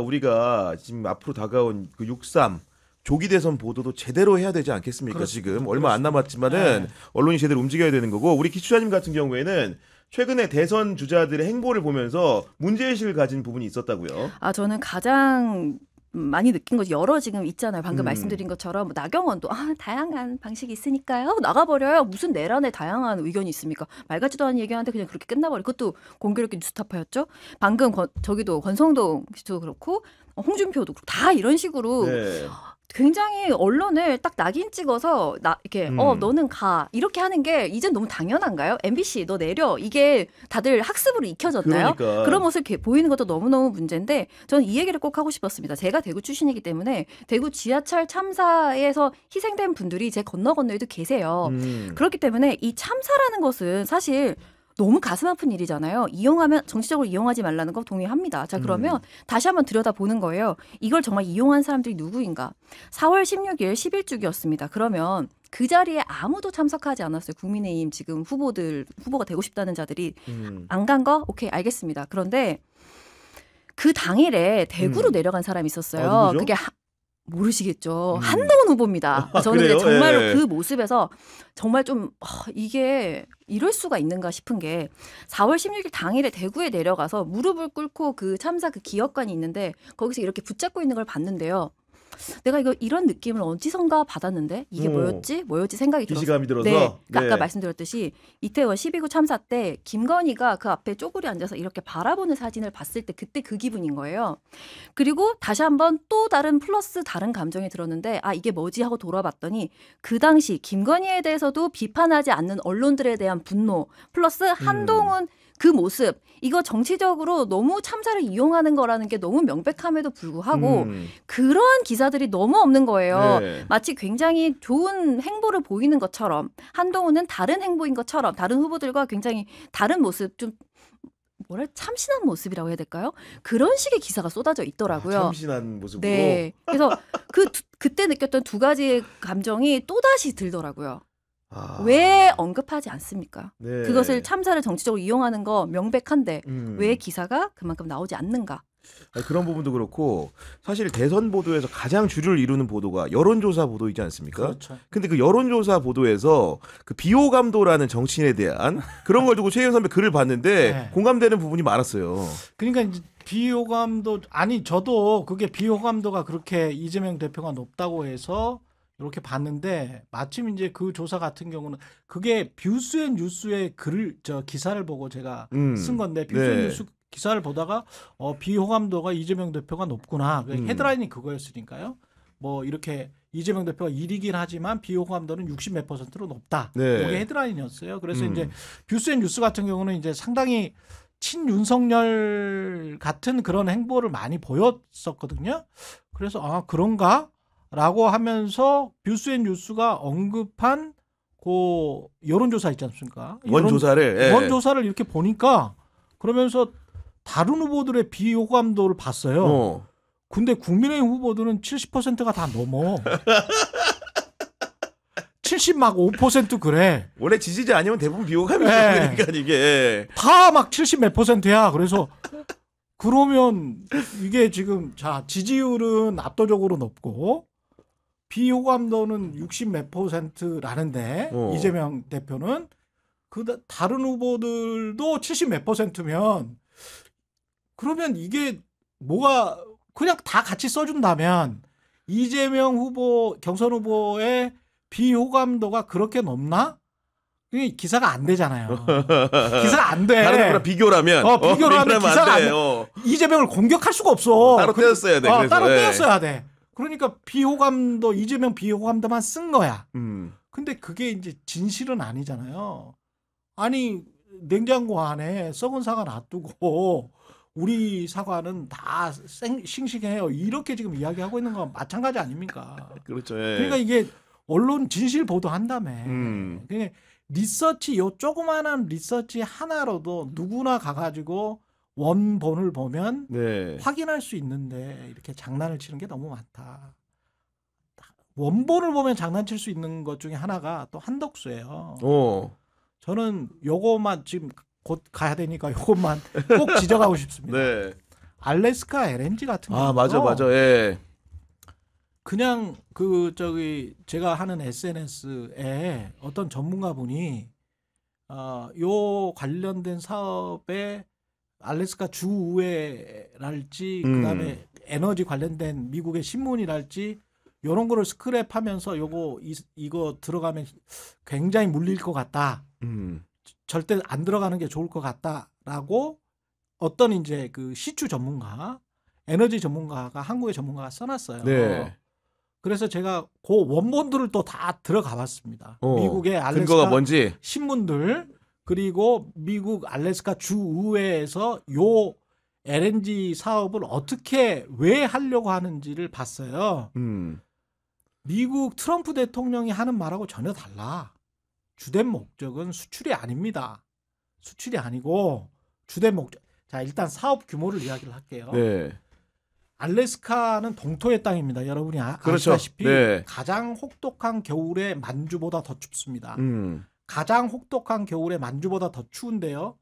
우리가 지금 앞으로 다가온 그 6.3 조기 대선 보도도 제대로 해야 되지 않겠습니까? 그렇습니다. 지금 얼마 안 남았지만은 네. 언론이 제대로 움직여야 되는 거고, 우리 기추자님 같은 경우에는 최근에 대선 주자들의 행보를 보면서 문제의식을 가진 부분이 있었다고요. 저는 가장 많이 느낀 것이 여러 지금 있잖아요. 방금 말씀드린 것처럼 나경원도 다양한 방식이 있으니까요. 나가버려요. 무슨 내란에 다양한 의견이 있습니까? 말 같지도 않은 얘기하는데 그냥 그렇게 끝나버려. 그것도 공교롭게 뉴스타파였죠. 방금 저기도 권성동 씨도 그렇고 홍준표도 그렇고 다 이런 식으로 네. 굉장히 언론을 딱 낙인 찍어서 이렇게 너는 가 이렇게 하는 게 이젠 너무 당연한가요? MBC 너 내려 이게 다들 학습으로 익혀졌나요? 그러니까. 그런 모습을 이렇게 보이는 것도 너무너무 문제인데 저는 이 얘기를 꼭 하고 싶었습니다. 제가 대구 출신이기 때문에 대구 지하철 참사에서 희생된 분들이 제 건너에도 계세요. 그렇기 때문에 이 참사라는 것은 사실 너무 가슴 아픈 일이잖아요. 정치적으로 이용하지 말라는 거 동의합니다. 자, 그러면 다시 한번 들여다보는 거예요. 이걸 정말 이용한 사람들이 누구인가? 4월 16일 10일죽이었습니다. 그러면 그 자리에 아무도 참석하지 않았어요. 국민의힘 지금 후보가 되고 싶다는 자들이 안 간 거? 오케이, 알겠습니다. 그런데 그 당일에 대구로 내려간 사람이 있었어요. 누구죠? 그게 모르시겠죠. 한동훈 후보입니다. 저는 근데 정말로 그 모습에서 정말 좀 이게 이럴 수가 있는가 싶은 게 4월 16일 당일에 대구에 내려가서 무릎을 꿇고 그 참사 그 기억관이 있는데 거기서 이렇게 붙잡고 있는 걸 봤는데요. 내가 이런 느낌을 어디선가 받았는데 이게 뭐였지 생각이 들었어요. 기시감이 들어서. 네. 네. 아까 말씀드렸듯이 이태원 12구 참사 때 김건희가 그 앞에 쪼그려 앉아서 이렇게 바라보는 사진을 봤을 때 그때 그 기분인 거예요. 그리고 다시 한번 또 다른 감정이 들었는데 이게 뭐지 하고 돌아봤더니 그 당시 김건희에 대해서도 비판하지 않는 언론들에 대한 분노 플러스 한동훈 그 모습 이거 정치적으로 너무 참사를 이용하는 거라는 게 너무 명백함에도 불구하고 그러한 기사들이 너무 없는 거예요. 네. 마치 굉장히 좋은 행보를 보이는 것처럼 한동훈은 다른 행보인 것처럼 다른 후보들과 굉장히 다른 모습 좀 참신한 모습이라고 해야 될까요? 그런 식의 기사가 쏟아져 있더라고요. 참신한 모습으로. 네. 그래서 그때 느꼈던 두 가지의 감정이 또다시 들더라고요. 왜 언급하지 않습니까? 네. 그것을 참사를 정치적으로 이용하는 거 명백한데 왜 기사가 그만큼 나오지 않는가? 그런 부분도 그렇고 사실 대선 보도에서 가장 주류를 이루는 보도가 여론조사 보도이지 않습니까? 그렇죠. 근데 그 여론조사 보도에서 그 비호감도라는 정치인에 대한 그런 걸 두고 최희영 선배 글을 봤는데 네. 공감되는 부분이 많았어요. 그러니까 이제 비호감도 저도 그게 비호감도가 그렇게 이재명 대표가 높다고 해서 이렇게 봤는데 마침 이제 그 조사 같은 경우는 그게 뷰스앤뉴스의 기사를 보고 제가 쓴 건데 뷰스앤뉴스 기사를 보다가 비호감도가 이재명 대표가 높구나. 헤드라인이 그거였으니까요. 뭐 이렇게 이재명 대표가 1위긴 하지만 비호감도는 60몇 %로 높다. 네. 이게 헤드라인이었어요. 그래서 이제 뷰스앤뉴스 같은 경우는 이제 상당히 친윤석열 같은 그런 행보를 많이 보였었거든요. 그래서 그런가? 라고 하면서 뷰스앤뉴스가 언급한 그 여론조사 있지 않습니까? 원조사를 이렇게 보니까 그러면서 다른 후보들의 비호감도를 봤어요. 근데 국민의힘 후보들은 70%가 다 넘어. 70막5% 그래. 원래 지지자 아니면 대부분 비호감이죠. 네. 그러니까 이게 다 막 70 몇 %야. 그래서 그러면 이게 지금 지지율은 압도적으로 높고 비호감도는 60 몇 %라는데 이재명 대표는 다른 후보들도 70 몇 %면 그러면 이게 뭐가 그냥 다 같이 써준다면 이재명 후보 경선 후보의 비호감도가 그렇게 높나? 이게 기사가 안 되잖아요. 기사가 안 돼. 다른 거랑 비교라면 비교라면 기사가 안 돼. 이재명을 공격할 수가 없어. 따로 떼었어야 돼. 따로 떼었어야 돼. 그러니까 이재명 비호감도만 쓴 거야. 근데 그게 이제 진실은 아니잖아요. 아니 냉장고 안에 썩은 사과 놔두고 우리 사과는 다 싱싱해요. 이렇게 지금 이야기하고 있는 건 마찬가지 아닙니까? 그렇죠. 그러니까 이게 언론 진실 보도한다며. 그러니까 리서치 조그마한 리서치 하나로도 누구나 가가지고 원본을 보면 확인할 수 있는데 이렇게 장난을 치는 게 너무 많다. 원본을 보면 장난칠 수 있는 것 중에 하나가 또 한덕수예요. 저는 요것만 지금 곧 가야 되니까 요것만 꼭 지적하고 싶습니다. 알래스카 LNG 같은 경우 맞아. 예. 그냥 제가 하는 SNS에 어떤 전문가분이 요 관련된 사업에 알래스카 주의회랄지 그다음에 에너지 관련된 미국의 신문이랄지 요런 거를 스크랩하면서 이거 들어가면 굉장히 물릴 것 같다. 절대 안 들어가는 게 좋을 것 같다라고 어떤 이제 그 시추 전문가, 에너지 전문가가 한국의 전문가가 써놨어요. 네. 그래서 제가 그 원본들을 또 다 들어가 봤습니다. 미국의 근거가 알래스카 뭔지. 신문들 그리고 미국 알래스카 주의회에서 요 LNG 사업을 어떻게 왜 하려고 하는지를 봤어요. 미국 트럼프 대통령이 하는 말하고 전혀 달라. 주된 목적은 수출이 아닙니다. 수출이 아니고 주된 목적. 자, 일단 사업 규모를 이야기를 할게요. 네. 알래스카는 동토의 땅입니다. 여러분이 그렇죠. 아시다시피 네. 가장 혹독한 겨울에 만주보다 더 춥습니다. 가장 혹독한 겨울에 만주보다 더 추운데요.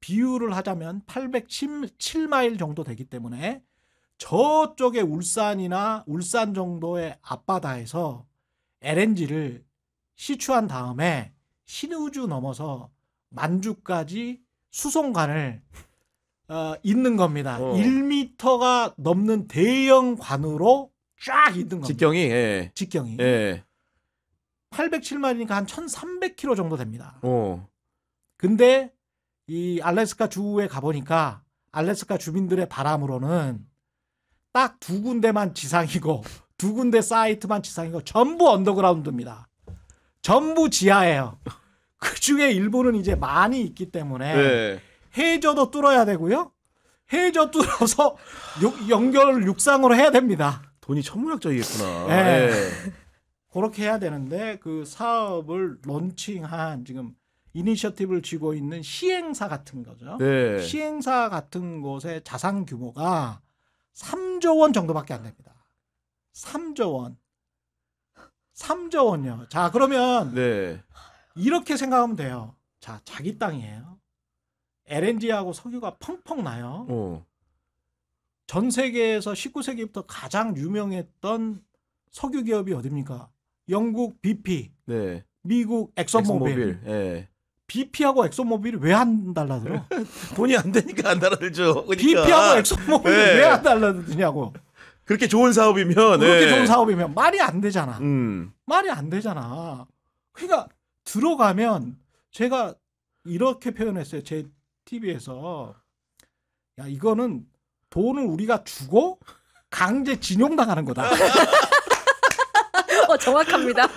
비유를 하자면 817마일 정도 되기 때문에 저쪽에 울산 정도의 앞바다에서 LNG를 시추한 다음에 신의주 넘어서 만주까지 수송관을 있는 겁니다. 1m가 넘는 대형 관으로 쫙 있는 겁니다. 직경이. 예. 직경이. 예. 807마일이니까 한 1,300km 정도 됩니다. 어. 근데 이 알래스카 주에 가보니까 알래스카 주민들의 바람으로는 딱 두 군데만 지상이고 두 군데 사이트만 지상이고 전부 언더그라운드입니다. 전부 지하예요. 그중에 일부는 이제 많이 있기 때문에 네. 해저도 뚫어야 되고요. 해저 뚫어서 연결을 육상으로 해야 됩니다. 돈이 천문학적이겠구나. 네. 예. 그렇게 해야 되는데 그 사업을 론칭한 지금 이니셔티브를 쥐고 있는 시행사 같은 거죠. 네. 시행사 같은 곳의 자산 규모가 3조 원 정도밖에 안 됩니다. 3조 원. 3조 원요. 자, 그러면 네. 이렇게 생각하면 돼요. 자, 자기 땅이에요. LNG하고 석유가 펑펑 나요. 전 세계에서 19세기부터 가장 유명했던 석유 기업이 어디입니까? 영국 BP, 네. 미국 엑소모빌. 예. BP하고 엑소모빌이 왜 안 달라들어? 돈이 안 되니까 안 달아들죠. 그러니까. BP하고 엑소모빌이 네. 왜 안 달라드냐고. 그렇게 좋은 사업이면. 그렇게 예. 좋은 사업이면 말이 안 되잖아. 음. 말이 안 되잖아. 그러니까 들어가면 제가 이렇게 표현했어요. 제 TV에서. 야, 이거는 돈을 우리가 주고 강제 진용당하는 거다. 정확합니다.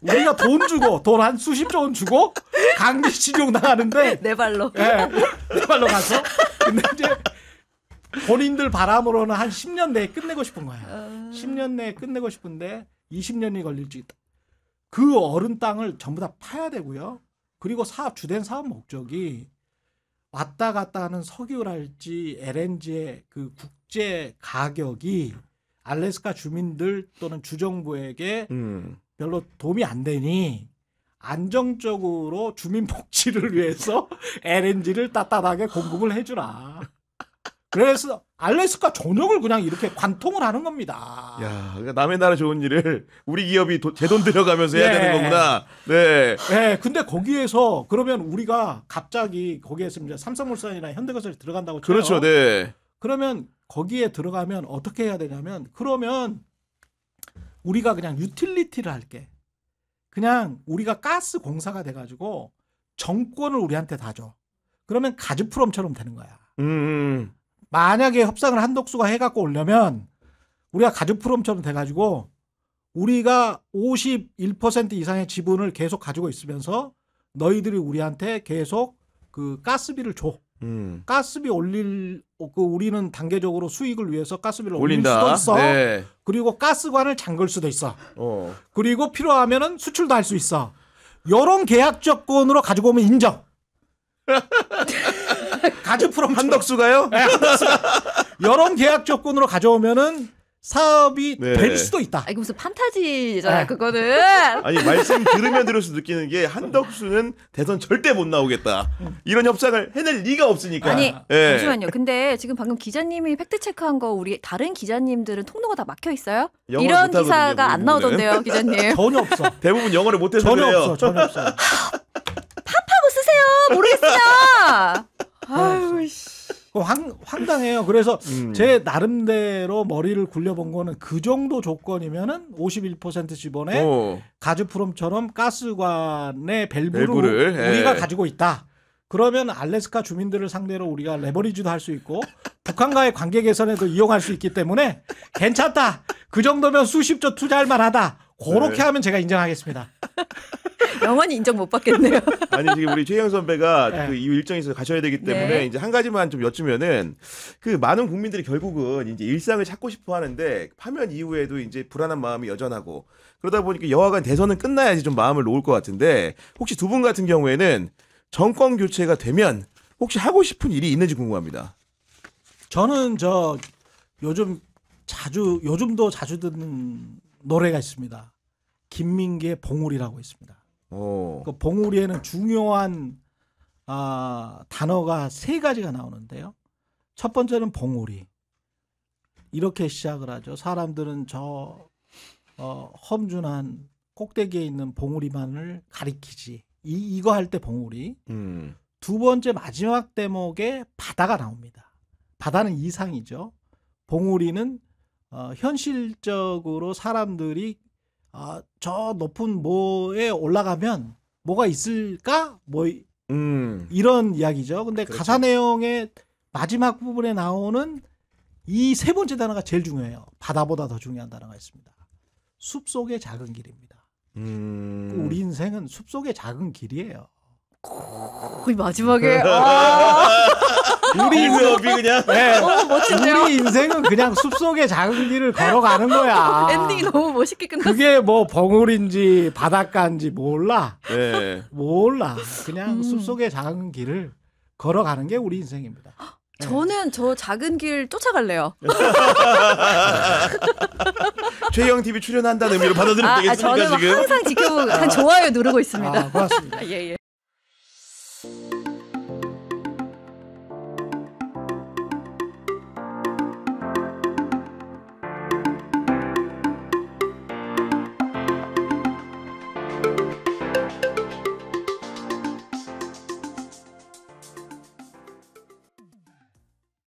우리가 돈 주고 돈 한 수십조 원 주고 강제 진용당하는데 내 발로. 네, 내 발로 가서 근데 이제 본인들 바람으로는 한 10년 내에 끝내고 싶은 거야. 10년 내에 끝내고 싶은데 20년이 걸릴지. 그 어른 땅을 전부 다 파야 되고요. 그리고 주된 사업 목적이 왔다 갔다 하는 석유랄지 LNG의 그 국제 가격이 알래스카 주민들 또는 주정부에게 별로 도움이 안 되니 안정적으로 주민 복지를 위해서 LNG를 따뜻하게 공급을 해주라. 그래서 알래스카 전역을 그냥 이렇게 관통을 하는 겁니다. 야, 그러니까 남의 나라 좋은 일을 우리 기업이 제 돈 들여가면서 해야 되는 거구나. 네. 네, 근데 거기에서 그러면 우리가 갑자기 거기에서 이제 삼성물산이나 현대건설이 들어간다고 쳐요. 그렇죠, 네. 그러면 거기에 들어가면 어떻게 해야 되냐면 그러면 우리가 그냥 유틸리티를 할게. 그냥 우리가 가스 공사가 돼가지고 정권을 우리한테 다 줘. 그러면 가즈프롬처럼 되는 거야. 만약에 협상을 한덕수가 해갖고 오려면 우리가 가즈프롬처럼 돼가지고 우리가 51% 이상의 지분을 계속 가지고 있으면서 너희들이 우리한테 계속 그 가스비를 줘. 가스비 우리는 단계적으로 수익을 위해서 가스비를 올릴 수도 있어. 네. 그리고 가스관을 잠글 수도 있어. 그리고 필요하면은 수출도 할 수 있어. 이런 계약 조건으로 가지고 오면 인정. 가즈프롬 한덕수가요? 네, 한덕수가 이런 계약 조건으로 가져오면은 사업이 네. 될 수도 있다. 아, 이거 무슨 판타지잖아요, 네. 그거는. 아니 말씀 들으면 들을수록 느끼는 게 한덕수는 대선 절대 못 나오겠다. 이런 협상을 해낼 리가 없으니까. 아니, 예. 잠시만요. 근데 지금 방금 기자님이 팩트 체크한 거 우리 다른 기자님들은 통로가 다 막혀 있어요? 영어를 이런 못하거든요, 기사가 안 우리 나오던데요, 기자님. 전혀 없어. 대부분 영어를 못해서 전혀 그래요. 없어. 전혀 없어. 하고 쓰세요. 모르겠으면. 아유, 씨. 황당해요. 그래서 음. 제 나름대로 머리를 굴려본 거는 그 정도 조건이면은 51% 지번에 가즈프롬처럼 가스관의 밸브를 우리가 예. 가지고 있다. 그러면 알래스카 주민들을 상대로 우리가 레버리지도 할 수 있고 북한과의 관계 개선에도 이용할 수 있기 때문에 괜찮다. 그 정도면 수십조 투자할 만하다. 그렇게 네. 하면 제가 인정하겠습니다. 영원히 인정 못 받겠네요. 아니 지금 우리 최영 선배가 네. 그 이후 일정이 있어서 가셔야 되기 때문에 네. 이제 한 가지만 좀 여쭈면은 그 많은 국민들이 결국은 이제 일상을 찾고 싶어 하는데 파면 이후에도 이제 불안한 마음이 여전하고 그러다 보니까 여하간 대선은 끝나야지 좀 마음을 놓을 것 같은데 혹시 두 분 같은 경우에는 정권 교체가 되면 혹시 하고 싶은 일이 있는지 궁금합니다. 저는 요즘도 자주 듣는 노래가 있습니다. 김민기의 봉우리라고 있습니다. 그 봉우리에는 중요한 단어가 세 가지가 나오는데요. 첫 번째는 봉우리. 이렇게 시작을 하죠. 사람들은 험준한 꼭대기에 있는 봉우리만을 가리키지. 이거 할 때 봉우리. 두 번째 마지막 대목에 바다가 나옵니다. 바다는 이상이죠. 봉우리는 현실적으로 사람들이 저 높은 뭐에 올라가면 뭐가 있을까? 이런 이야기죠. 근데 그렇죠. 가사 내용의 마지막 부분에 나오는 이 세 번째 단어가 제일 중요해요. 바다보다 더 중요한 단어가 있습니다. 숲속의 작은 길입니다. 우리 인생은 숲속의 작은 길이에요. 거의 마지막에. 우리 인생이 그냥 네. 멋진데요? 우리 인생은 그냥 숲속의 작은 길을 걸어가는 거야. 엔딩이 너무 멋있게 끝났어. 그게 뭐 봉우리인지 바닷가인지 몰라. 네. 몰라. 그냥 숲속의 작은 길을 걸어가는 게 우리 인생입니다. 저는 저 작은 길 쫓아갈래요. 최영 TV 출연한다는 의미로 받아들여도 되겠습니까 저는 지금? 항상 지켜보고 한 좋아요 누르고 있습니다. 고맙습니다. 예, 예.